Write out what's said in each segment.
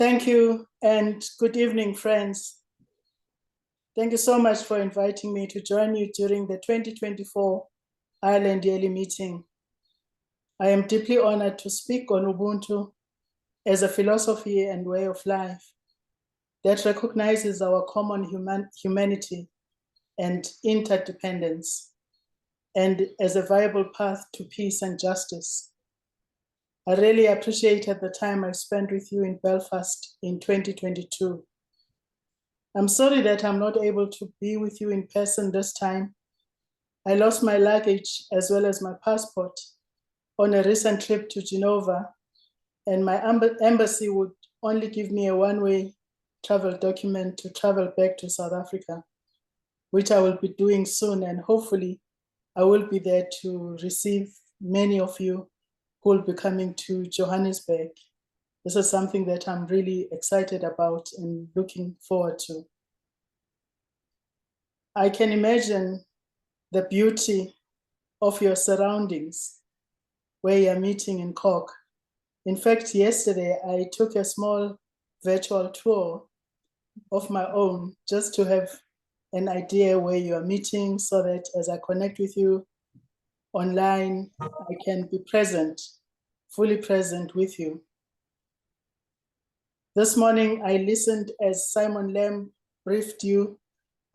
Thank you and good evening, friends. Thank you so much for inviting me to join you during the 2024 Ireland Yearly Meeting. I am deeply honored to speak on Ubuntu as a philosophy and way of life that recognizes our common humanity and interdependence, and as a viable path to peace and justice. I really appreciated the time I spent with you in Belfast in 2022. I'm sorry that I'm not able to be with you in person this time. I lost my luggage as well as my passport on a recent trip to Geneva, and my embassy would only give me a one-way travel document to travel back to South Africa, which I will be doing soon, and hopefully I will be there to receive many of you who will be coming to Johannesburg. This is something that I'm really excited about and looking forward to. I can imagine the beauty of your surroundings where you're meeting in Cork. In fact, yesterday I took a small virtual tour of my own just to have an idea where you are meeting, so that as I connect with you online, I can be present, fully present with you. This morning I listened as Simon Lamb briefed you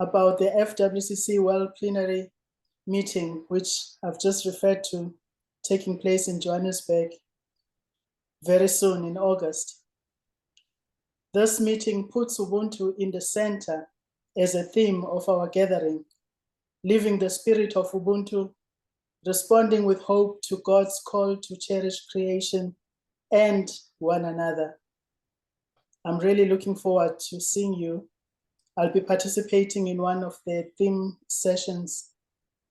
about the FWCC World Plenary meeting, which I've just referred to, taking place in Johannesburg very soon in August. This meeting puts Ubuntu in the center as a theme of our gathering, living the spirit of Ubuntu, responding with hope to God's call to cherish creation and one another. I'm really looking forward to seeing you. I'll be participating in one of the theme sessions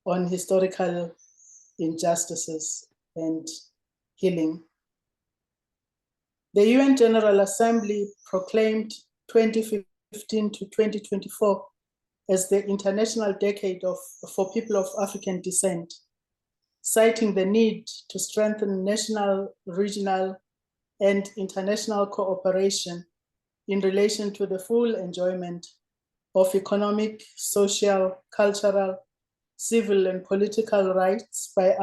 on historical injustices and healing. The UN General Assembly proclaimed 2015 to 2024 as the International Decade for People of African Descent, citing the need to strengthen national, regional, and international cooperation in relation to the full enjoyment of economic, social, cultural, civil, and political rights by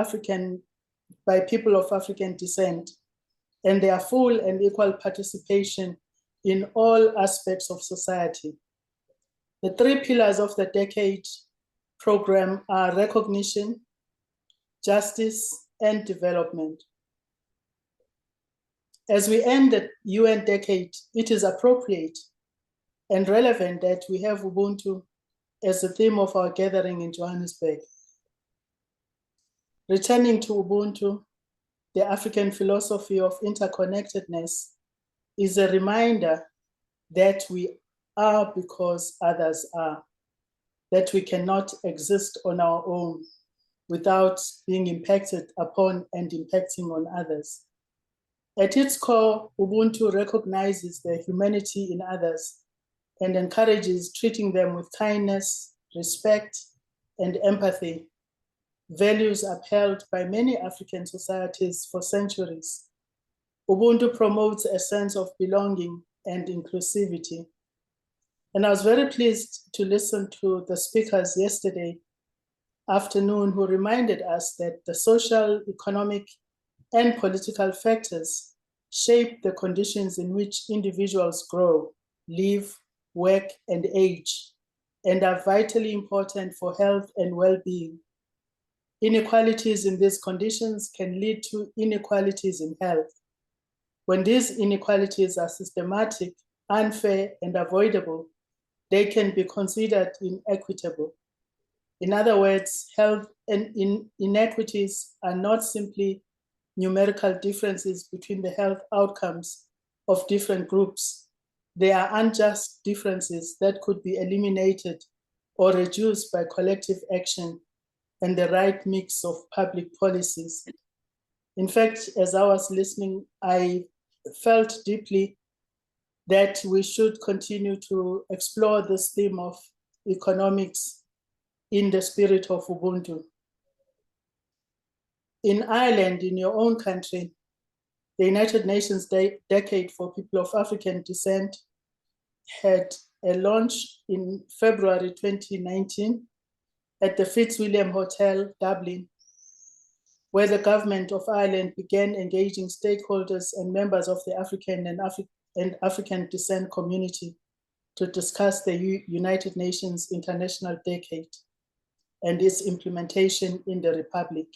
people of African descent, and their full and equal participation in all aspects of society. The three pillars of the decade program are recognition, justice, and development. As we end the UN decade, it is appropriate and relevant that we have Ubuntu as the theme of our gathering in Johannesburg. Returning to Ubuntu, the African philosophy of interconnectedness, is a reminder that we are because others are, that we cannot exist on our own without being impacted upon and impacting on others. At its core, Ubuntu recognizes the humanity in others and encourages treating them with kindness, respect, and empathy, values upheld by many African societies for centuries. Ubuntu promotes a sense of belonging and inclusivity. And I was very pleased to listen to the speakers yesterday afternoon who reminded us that the social, economic, and political factors shape the conditions in which individuals grow, live, work, and age, and are vitally important for health and well-being. Inequalities in these conditions can lead to inequalities in health. When these inequalities are systematic, unfair, and avoidable, they can be considered inequitable. In other words, health and inequities are not simply numerical differences between the health outcomes of different groups. They are unjust differences that could be eliminated or reduced by collective action and the right mix of public policies. In fact, as I was listening, I felt deeply that we should continue to explore this theme of economics in the spirit of Ubuntu. In Ireland, in your own country, The United Nations Decade for People of African Descent had a launch in February 2019 at the Fitzwilliam Hotel, Dublin, where the government of Ireland began engaging stakeholders and members of the African and African descent community to discuss the United Nations International Decade and its implementation in the Republic.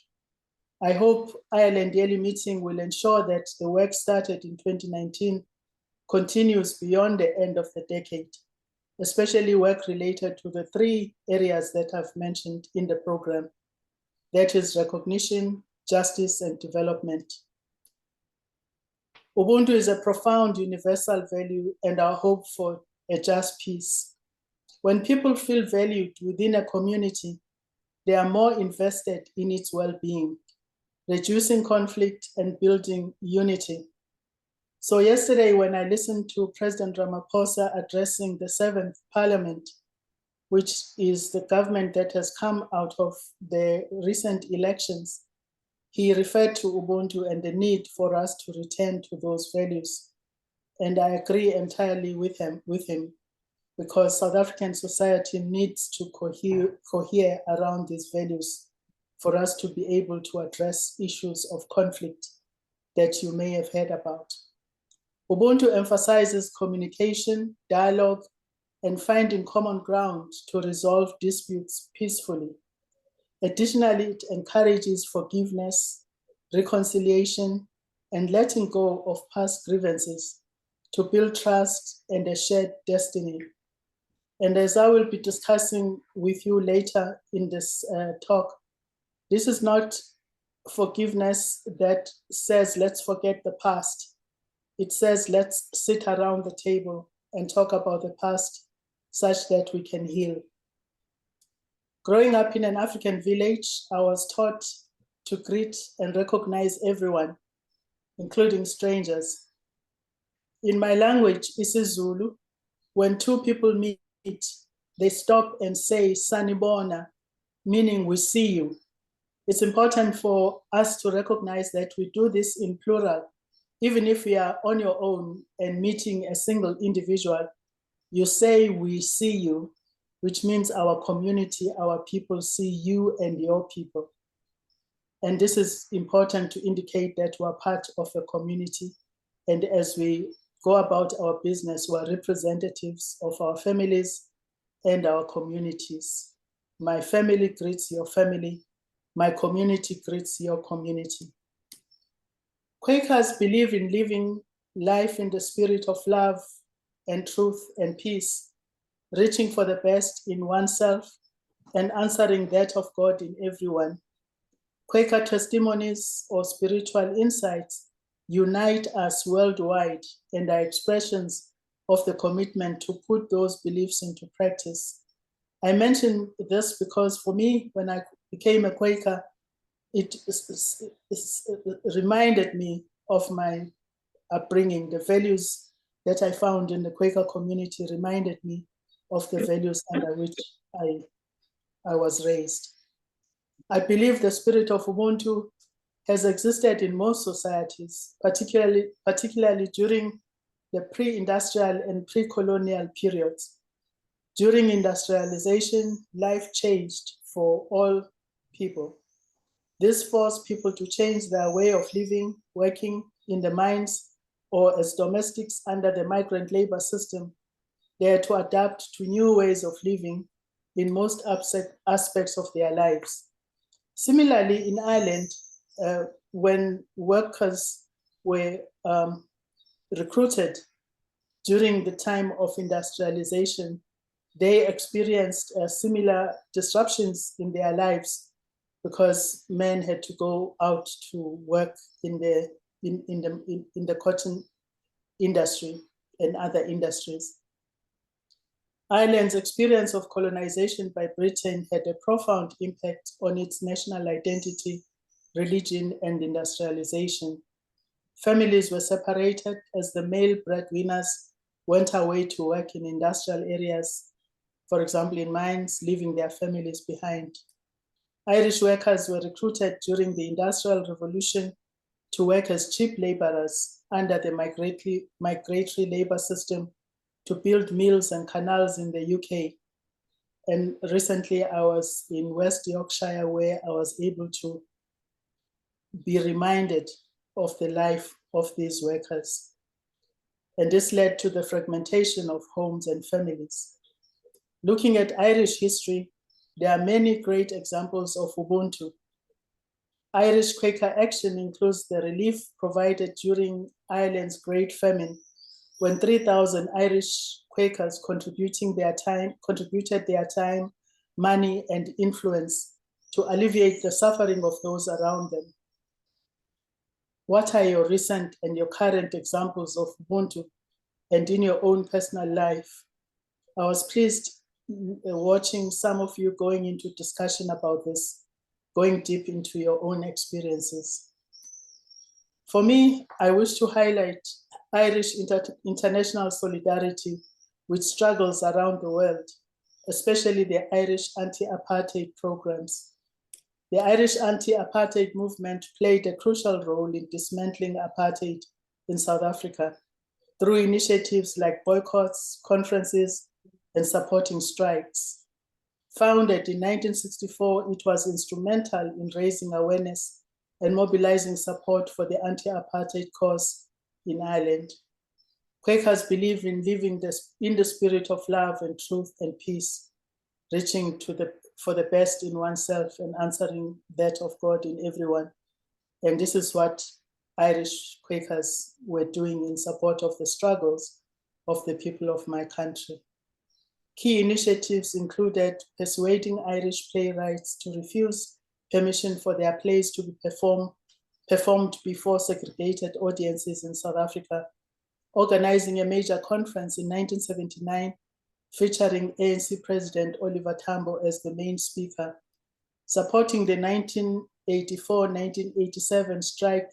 I hope Ireland Yearly Meeting will ensure that the work started in 2019 continues beyond the end of the decade, especially work related to the 3 areas that I've mentioned in the program. That is recognition, justice, and development. Ubuntu is a profound universal value and our hope for a just peace. When people feel valued within a community, they are more invested in its well-being, reducing conflict and building unity. So yesterday, when I listened to President Ramaphosa addressing the 7th Parliament, which is the government that has come out of the recent elections, he referred to Ubuntu and the need for us to return to those values. And I agree entirely with him because South African society needs to cohere around these values for us to be able to address issues of conflict that you may have heard about. Ubuntu emphasizes communication, dialogue, and finding common ground to resolve disputes peacefully. Additionally, it encourages forgiveness, reconciliation, and letting go of past grievances to build trust and a shared destiny. And as I will be discussing with you later in this talk, this is not forgiveness that says, let's forget the past. It says, let's sit around the table and talk about the past such that we can heal. Growing up in an African village, I was taught to greet and recognize everyone, including strangers. In my language, isiZulu, when 2 people meet, they stop and say, Sanibona, meaning we see you. It's important for us to recognize that we do this in plural. Even if you are on your own and meeting a single individual, you say we see you, which means our community, our people see you and your people. And this is important to indicate that we're part of a community. And as we go about our business, we're representatives of our families and our communities. My family greets your family. My community greets your community. Quakers believe in living life in the spirit of love and truth and peace, reaching for the best in oneself and answering that of God in everyone. Quaker testimonies or spiritual insights unite us worldwide and are expressions of the commitment to put those beliefs into practice. I mention this because for me, when I became a Quaker, it reminded me of my upbringing. The values that I found in the Quaker community reminded me of the values under which I was raised. I believe the spirit of Ubuntu has existed in most societies, particularly during the pre-industrial and pre-colonial periods. During industrialization, life changed for all people. This forced people to change their way of living, working in the mines, or as domestics under the migrant labor system. They had to adapt to new ways of living in most aspects of their lives. Similarly, in Ireland, when workers were recruited during the time of industrialization, they experienced similar disruptions in their lives because men had to go out to work in the cotton industry and other industries. Ireland's experience of colonization by Britain had a profound impact on its national identity, religion, and industrialization. Families were separated as the male breadwinners went away to work in industrial areas, for example, in mines, leaving their families behind. Irish workers were recruited during the Industrial Revolution to work as cheap laborers under the migratory labor system to build mills and canals in the UK. And recently I was in West Yorkshire, where I was able to be reminded of the life of these workers. And this led to the fragmentation of homes and families. Looking at Irish history, there are many great examples of Ubuntu. Irish Quaker action includes the relief provided during Ireland's Great Famine, when 3,000 Irish Quakers contributed their time, money, and influence to alleviate the suffering of those around them. What are your recent and your current examples of Ubuntu, and in your own personal life? I was pleased watching some of you going into discussion about this, going deep into your own experiences. For me, I wish to highlight Irish international solidarity with struggles around the world, especially the Irish anti-apartheid programs. The Irish anti-apartheid movement played a crucial role in dismantling apartheid in South Africa through initiatives like boycotts, conferences, and supporting strikes. Founded in 1964, it was instrumental in raising awareness and mobilizing support for the anti-apartheid cause in Ireland. Quakers believe in living in the spirit of love and truth and peace, reaching for the best in oneself and answering that of God in everyone. And this is what Irish Quakers were doing in support of the struggles of the people of my country. Key initiatives included persuading Irish playwrights to refuse permission for their plays to be performed before segregated audiences in South Africa, organizing a major conference in 1979 featuring ANC President Oliver Tambo as the main speaker, supporting the 1984-1987 strike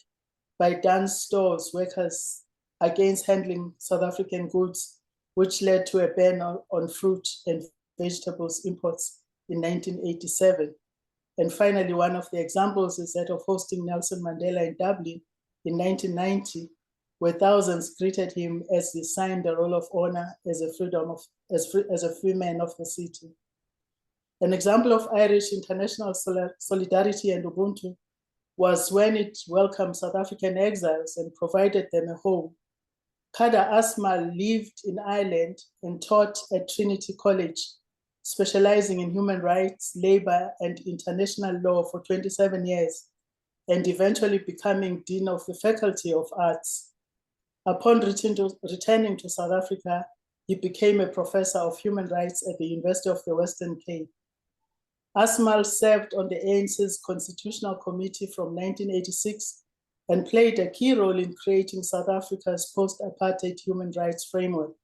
by Dan's stores workers against handling South African goods, which led to a ban on fruit and vegetables imports in 1987. And finally, one of the examples is that of hosting Nelson Mandela in Dublin in 1990, where thousands greeted him as he signed the Roll of Honor as a free man of the city. An example of Irish international solidarity and Ubuntu was when it welcomed South African exiles and provided them a home. Kada Asmal lived in Ireland and taught at Trinity College, specializing in human rights, labor, and international law for 27 years, and eventually becoming Dean of the Faculty of Arts. Upon returning to South Africa, he became a professor of human rights at the University of the Western Cape. Asmal served on the ANC's Constitutional Committee from 1986 and played a key role in creating South Africa's post-apartheid human rights framework,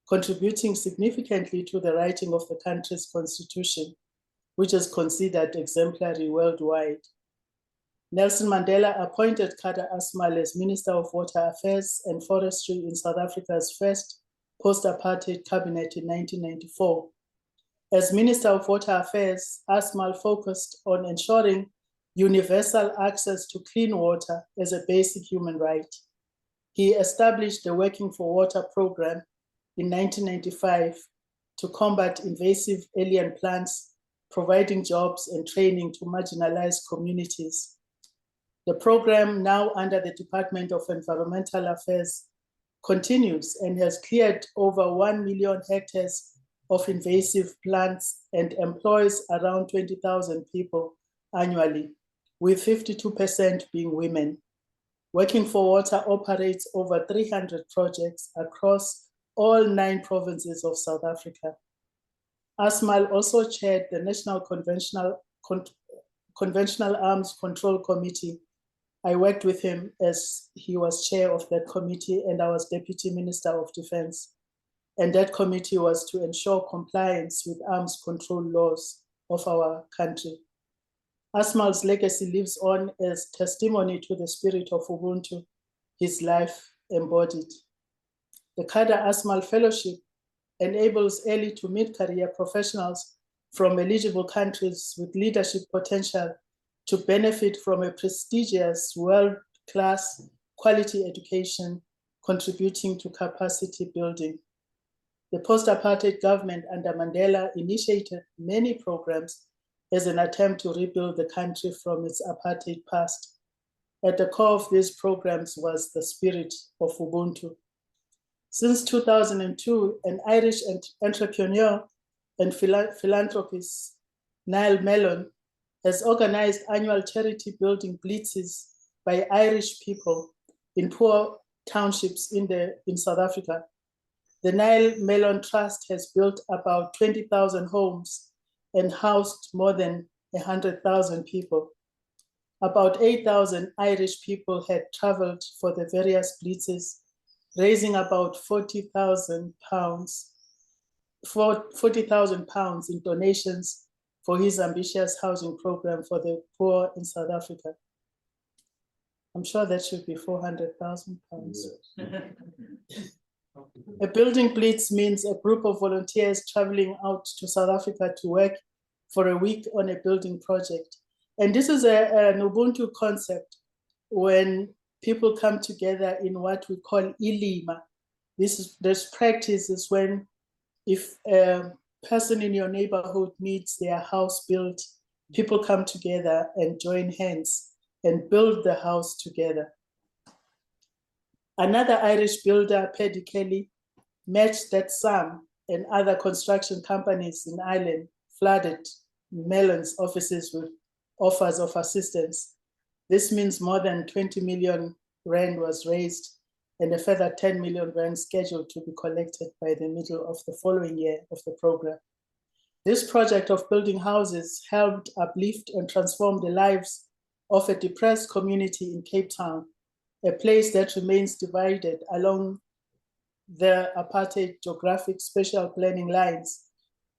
contributing significantly to the writing of the country's constitution, which is considered exemplary worldwide. Nelson Mandela appointed Kada Asmal as Minister of Water Affairs and Forestry in South Africa's first post-apartheid cabinet in 1994. As Minister of Water Affairs, Asmal focused on ensuring universal access to clean water as a basic human right. He established the Working for Water program in 1995 to combat invasive alien plants, providing jobs and training to marginalized communities. The program, now under the Department of Environmental Affairs, continues and has cleared over 1 million hectares of invasive plants and employs around 20,000 people annually, with 52% being women. Working for Water operates over 300 projects across all 9 provinces of South Africa. Asmal also chaired the National Conventional Arms Control Committee. I worked with him as he was chair of that committee, and I was Deputy Minister of Defense. And that committee was to ensure compliance with arms control laws of our country. Asmal's legacy lives on as testimony to the spirit of Ubuntu, his life embodied. The Kada Asmal Fellowship enables early to mid-career professionals from eligible countries with leadership potential to benefit from a prestigious, class, quality education, contributing to capacity building. The post-apartheid government under Mandela initiated many programs as an attempt to rebuild the country from its apartheid past. At the core of these programs was the spirit of Ubuntu. Since 2002, an Irish entrepreneur and philanthropist, Niall Mellon, has organized annual charity building blitzes by Irish people in poor townships in South Africa. The Niall Mellon Trust has built about 20,000 homes and housed more than 100,000 people. About 8,000 Irish people had traveled for the various blitzes, raising about £40,000 in donations for his ambitious housing program for the poor in South Africa. I'm sure that should be £400,000. A building blitz means a group of volunteers traveling out to South Africa to work for a week on a building project. And this is an Ubuntu concept when people come together in what we call ilima. This practice is when if a person in your neighborhood needs their house built, people come together and join hands and build the house together. Another Irish builder, Paddy Kelly, matched that sum, and other construction companies in Ireland flooded Mellon's offices with offers of assistance. This means more than 20 million rand was raised and a further 10 million rand scheduled to be collected by the middle of the following year of the program. This project of building houses helped uplift and transform the lives of a depressed community in Cape Town, a place that remains divided along the apartheid geographic special planning lines.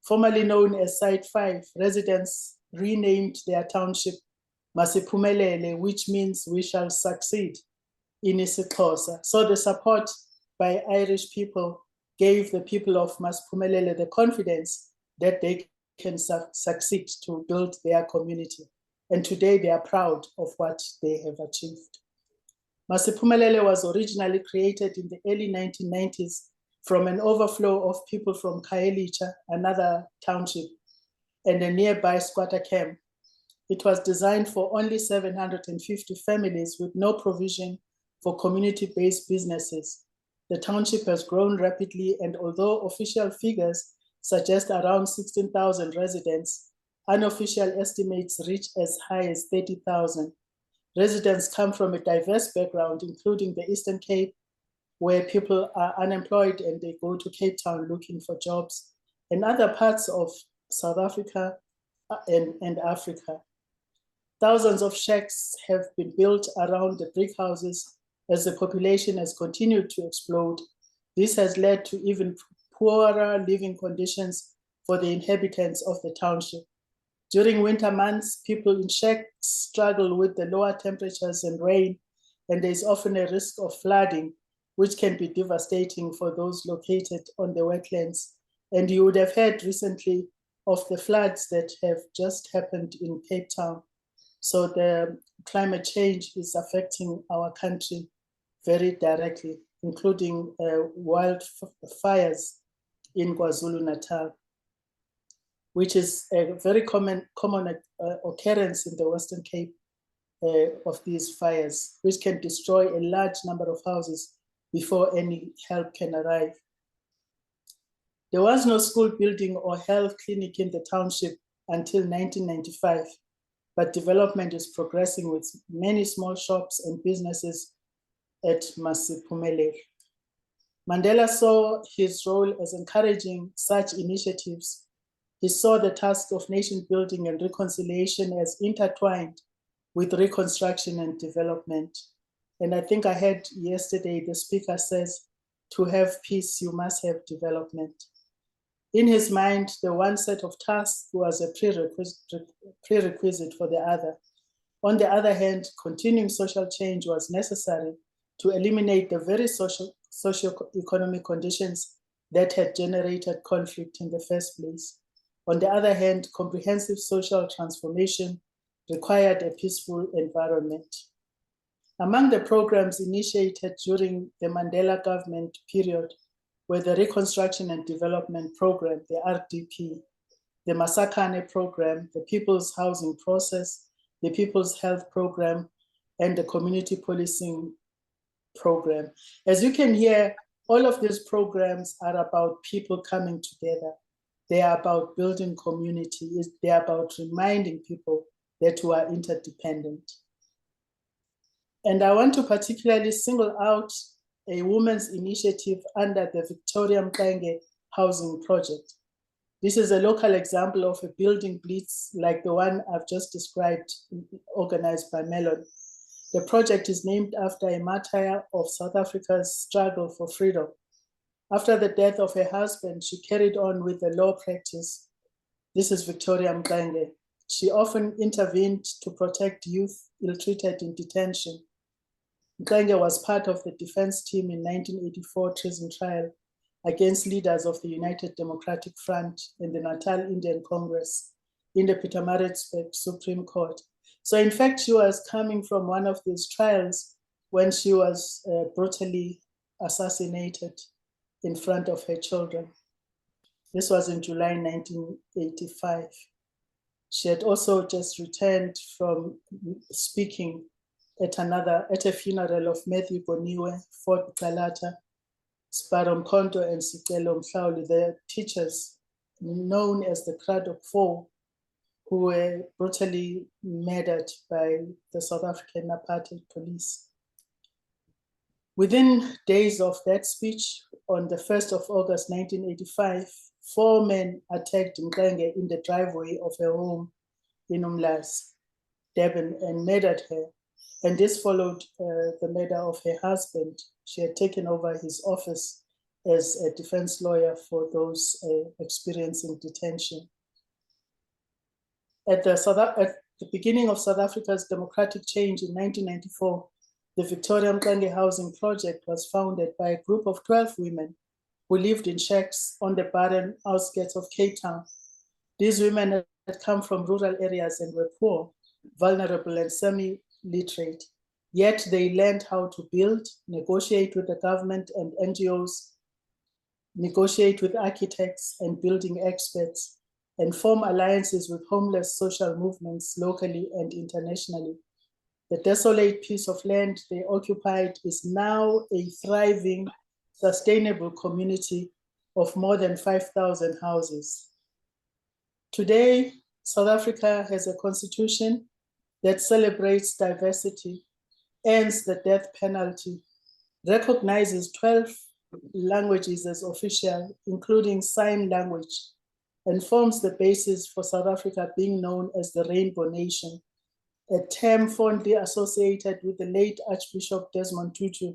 Formerly known as Site 5, residents renamed their township Masiphumelele, which means we shall succeed in isiXhosa. So the support by Irish people gave the people of Masiphumelele the confidence that they can succeed to build their community. And today they are proud of what they have achieved. Masiphumelele was originally created in the early 1990s from an overflow of people from Khayelitsha, another township, and a nearby squatter camp. It was designed for only 750 families with no provision for community-based businesses. The township has grown rapidly, and although official figures suggest around 16,000 residents, unofficial estimates reach as high as 30,000. Residents come from a diverse background, including the Eastern Cape, where people are unemployed and they go to Cape Town looking for jobs, and other parts of South Africa and Africa. Thousands of shacks have been built around the brick houses as the population has continued to explode. This has led to even poorer living conditions for the inhabitants of the township. During winter months, people in shacks struggle with the lower temperatures and rain, and there is often a risk of flooding, which can be devastating for those located on the wetlands. And you would have heard recently of the floods that have just happened in Cape Town. So the climate change is affecting our country very directly, including wildfires in KwaZulu-Natal, which is a very common occurrence in the Western Cape of these fires, which can destroy a large number of houses before any help can arrive. There was no school building or health clinic in the township until 1995, but development is progressing with many small shops and businesses at Masiphumelele. Mandela saw his role as encouraging such initiatives. He saw the task of nation building and reconciliation as intertwined with reconstruction and development. And I think I heard yesterday the speaker says, to have peace, you must have development. In his mind, the one set of tasks was a prerequisite for the other. On the other hand, continuing social change was necessary to eliminate the very socio-economic conditions that had generated conflict in the first place. On the other hand, comprehensive social transformation required a peaceful environment. Among the programs initiated during the Mandela government period were the Reconstruction and Development Program, the RDP, the Masakane Program, the People's Housing Process, the People's Health Program, and the Community Policing Program. As you can hear, all of these programs are about people coming together. They are about building community. They are about reminding people that we are interdependent. And I want to particularly single out a women's initiative under the Victoria Mkenge Housing Project. This is a local example of a building blitz like the one I've just described, organized by Mellon. The project is named after a martyr of South Africa's struggle for freedom. After the death of her husband, she carried on with the law practice. This is Victoria Mkenge. She often intervened to protect youth ill-treated in detention. Mkenge was part of the defense team in 1984 treason trial against leaders of the United Democratic Front and the Natal Indian Congress in the Pietermaritzburg Supreme Court. So in fact, she was coming from one of these trials when she was brutally assassinated in front of her children. This was in July 1985. She had also just returned from speaking at a funeral of Matthew Boniwe, Fort Galata, Sparom Konto, and Sicelo Mhlauli, the teachers known as the Crowd of Four, who were brutally murdered by the South African apartheid police. Within days of that speech, on the 1st of August 1985, 4 men attacked Mkenge in the driveway of her home in Umlazi, Durban, and murdered her. And this followed the murder of her husband. She had taken over his office as a defense lawyer for those experiencing detention. At the beginning of South Africa's democratic change in 1994, the Victoria Mkenge Housing Project was founded by a group of 12 women who lived in shacks on the barren outskirts of Cape Town. These women had come from rural areas and were poor, vulnerable, and semi-literate. Yet they learned how to build, negotiate with the government and NGOs, negotiate with architects and building experts, and form alliances with homeless social movements locally and internationally. The desolate piece of land they occupied is now a thriving, sustainable community of more than 5,000 houses. Today, South Africa has a constitution that celebrates diversity, ends the death penalty, recognizes 12 languages as official, including sign language, and forms the basis for South Africa being known as the Rainbow Nation, a term fondly associated with the late Archbishop Desmond Tutu,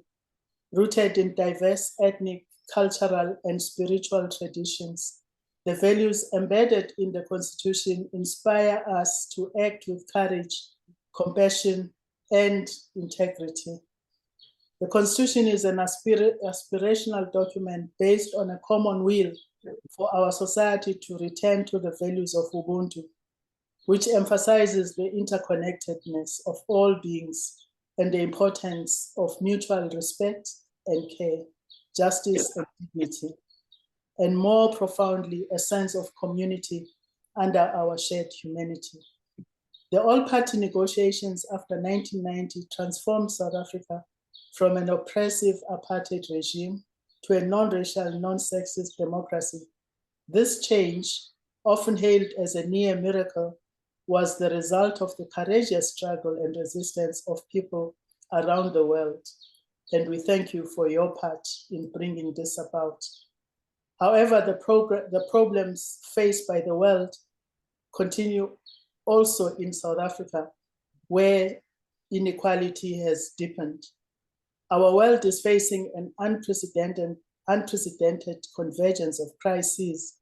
rooted in diverse ethnic, cultural, and spiritual traditions. The values embedded in the Constitution inspire us to act with courage, compassion, and integrity. The Constitution is an aspirational document based on a common will for our society to return to the values of Ubuntu, which emphasizes the interconnectedness of all beings and the importance of mutual respect and care, justice and dignity, and more profoundly, a sense of community under our shared humanity. The all-party negotiations after 1990 transformed South Africa from an oppressive apartheid regime to a non-racial, non-sexist democracy. This change, often hailed as a near miracle, was the result of the courageous struggle and resistance of people around the world. And we thank you for your part in bringing this about. However, the problems faced by the world continue also in South Africa, where inequality has deepened. Our world is facing an unprecedented convergence of crises,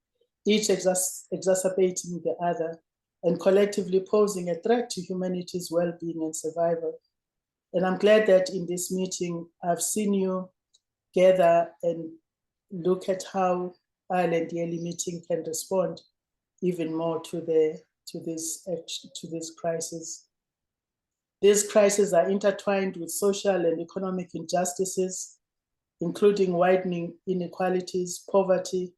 each exacerbating the other and collectively posing a threat to humanity's well-being and survival. And I'm glad that in this meeting, I've seen you gather and look at how Ireland Yearly Meeting can respond even more to this crisis. These crises are intertwined with social and economic injustices, including widening inequalities, poverty,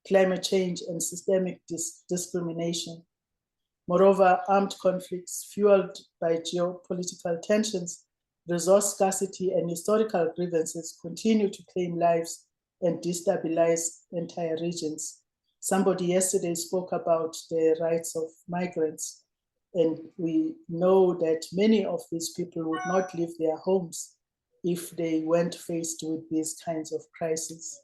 climate change, and systemic discrimination. Moreover, armed conflicts fueled by geopolitical tensions, resource scarcity, and historical grievances continue to claim lives and destabilize entire regions. Somebody yesterday spoke about the rights of migrants, and we know that many of these people would not leave their homes if they weren't faced with these kinds of crises.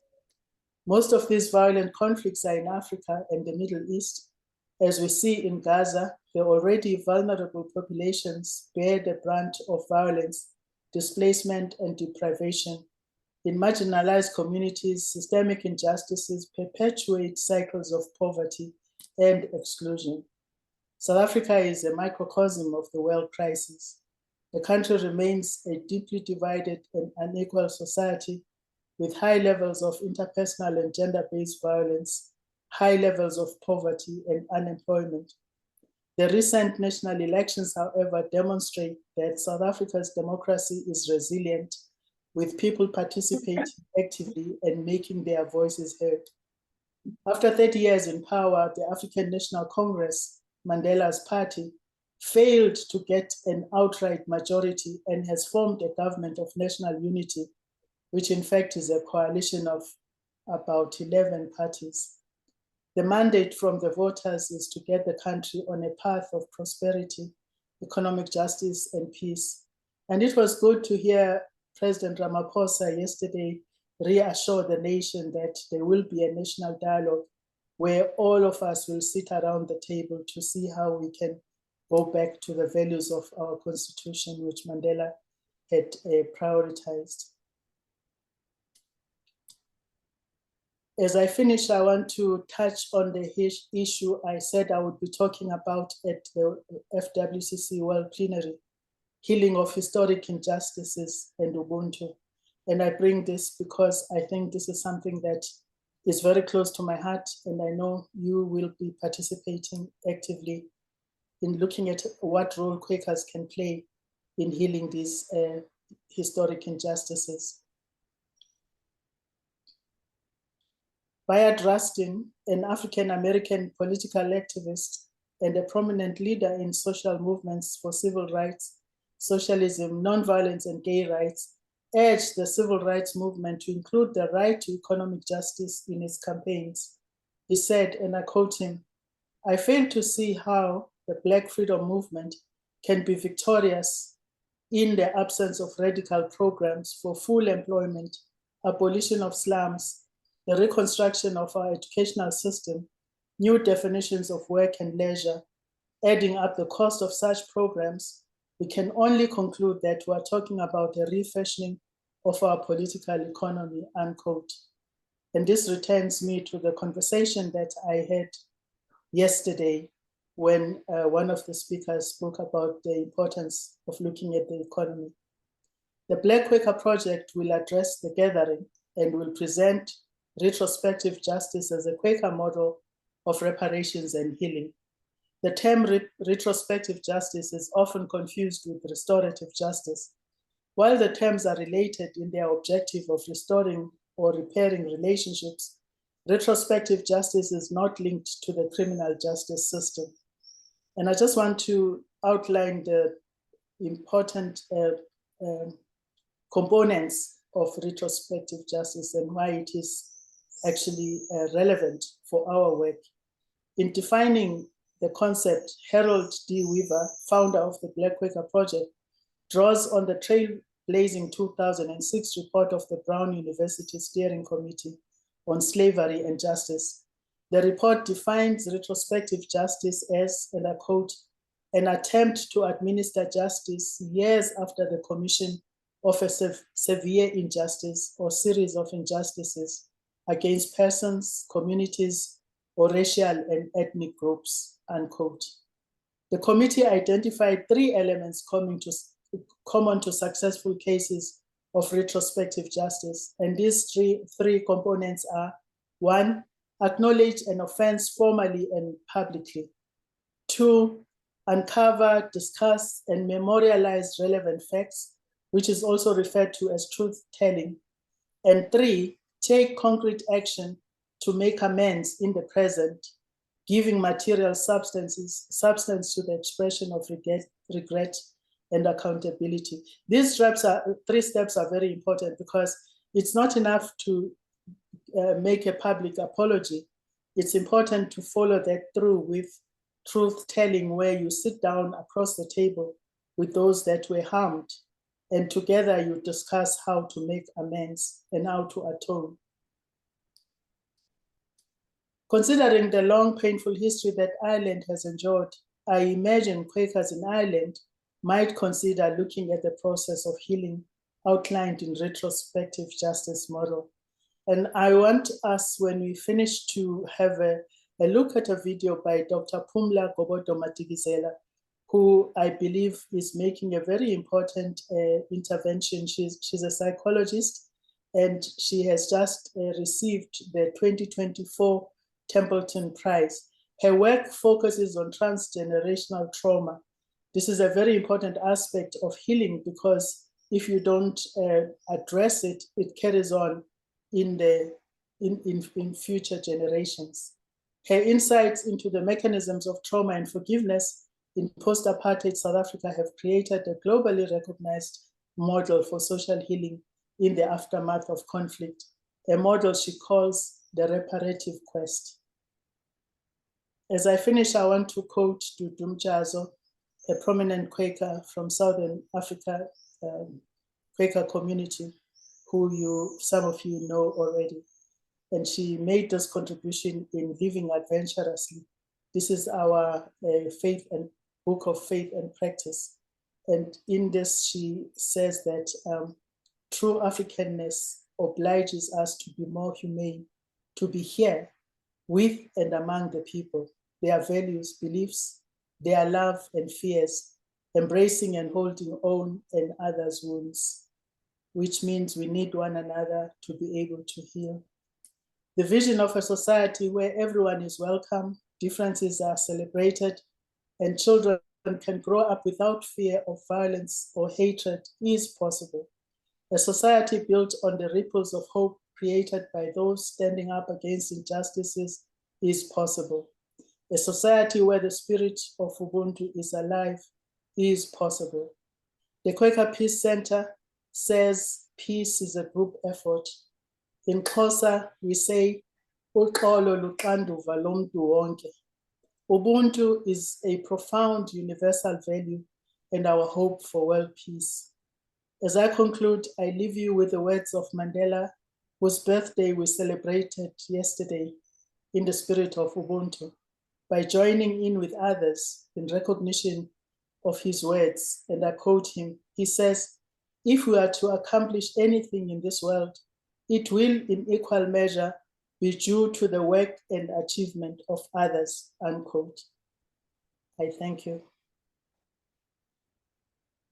Most of these violent conflicts are in Africa and the Middle East. As we see in Gaza, the already vulnerable populations bear the brunt of violence, displacement, and deprivation. In marginalized communities, systemic injustices perpetuate cycles of poverty and exclusion. South Africa is a microcosm of the world crisis. The country remains a deeply divided and unequal society with high levels of interpersonal and gender-based violence, high levels of poverty and unemployment. The recent national elections, however, demonstrate that South Africa's democracy is resilient, with people participating actively and making their voices heard. After 30 years in power, the African National Congress, Mandela's party, failed to get an outright majority and has formed a government of national unity, which in fact is a coalition of about 11 parties. The mandate from the voters is to get the country on a path of prosperity, economic justice, and peace. And it was good to hear President Ramaphosa yesterday reassure the nation that there will be a national dialogue where all of us will sit around the table to see how we can go back to the values of our constitution, which Mandela had prioritized. As I finish, I want to touch on the issue I said I would be talking about at the FWCC World Plenary, healing of historic injustices and Ubuntu. And I bring this because I think this is something that is very close to my heart, and I know you will be participating actively in looking at what role Quakers can play in healing these historic injustices. Bayard Rustin, an African-American political activist and a prominent leader in social movements for civil rights, socialism, nonviolence, and gay rights, urged the civil rights movement to include the right to economic justice in its campaigns. He said, and I quote him, "I fail to see how the Black freedom movement can be victorious in the absence of radical programs for full employment, abolition of slums, the reconstruction of our educational system, new definitions of work and leisure, adding up the cost of such programs. We can only conclude that we're talking about a refashioning of our political economy," unquote. And this returns me to the conversation that I had yesterday when one of the speakers spoke about the importance of looking at the economy. The Black Quaker Project will address the gathering and will present retrospective justice as a Quaker model of reparations and healing. The term retrospective justice is often confused with restorative justice. While the terms are related in their objective of restoring or repairing relationships, retrospective justice is not linked to the criminal justice system. And I just want to outline the important components of retrospective justice and why it is actually relevant for our work. In defining the concept, Harold D. Weaver, founder of the Black Quaker Project, draws on the trailblazing 2006 report of the Brown University Steering Committee on Slavery and Justice. The report defines retrospective justice as, and I quote, "an attempt to administer justice years after the commission of a severe injustice or series of injustices against persons, communities, or racial and ethnic groups," unquote. The committee identified 3 elements common to successful cases of retrospective justice. And these three components are: 1, acknowledge an offense formally and publicly; 2, uncover, discuss, and memorialize relevant facts, which is also referred to as truth-telling. And 3, take concrete action to make amends in the present, giving material substance to the expression of regret and accountability. These 3 steps are very important, because it's not enough to make a public apology. It's important to follow that through with truth-telling, where you sit down across the table with those that were harmed, and together you discuss how to make amends and how to atone. Considering the long, painful history that Ireland has endured, I imagine Quakers in Ireland might consider looking at the process of healing outlined in retrospective justice model. And I want us, when we finish, to have a look at a video by Dr. Phumla Gobodo-Madikizela, who I believe is making a very important intervention. She's a psychologist, and she has just received the 2024 Templeton Prize. Her work focuses on transgenerational trauma. This is a very important aspect of healing, because if you don't address it, it carries on in future generations. Her insights into the mechanisms of trauma and forgiveness in post-apartheid South Africa have created a globally recognized model for social healing in the aftermath of conflict, a model she calls the reparative quest. As I finish, I want to quote Dudu Mjazo, a prominent Quaker from Southern Africa, Quaker community, who some of you know already. And she made this contribution in Living Adventurously. This is our book of faith and practice. And in this, she says that true Africanness obliges us to be more humane, to be here with and among the people, their values, beliefs, their love and fears, embracing and holding own and others' wounds, which means we need one another to be able to heal. The vision of a society where everyone is welcome, differences are celebrated, and children can grow up without fear of violence or hatred is possible. A society built on the ripples of hope created by those standing up against injustices is possible. A society where the spirit of Ubuntu is alive is possible. The Quaker Peace Center says peace is a group effort. In Xhosa, we say, uxolo luxanduva lomntu wonke. Ubuntu is a profound universal value and our hope for world peace. As I conclude, I leave you with the words of Mandela, whose birthday we celebrated yesterday in the spirit of Ubuntu, by joining in with others in recognition of his words. And I quote him, he says, "If we are to accomplish anything in this world, it will in equal measure be due to the work and achievement of others," unquote. I thank you.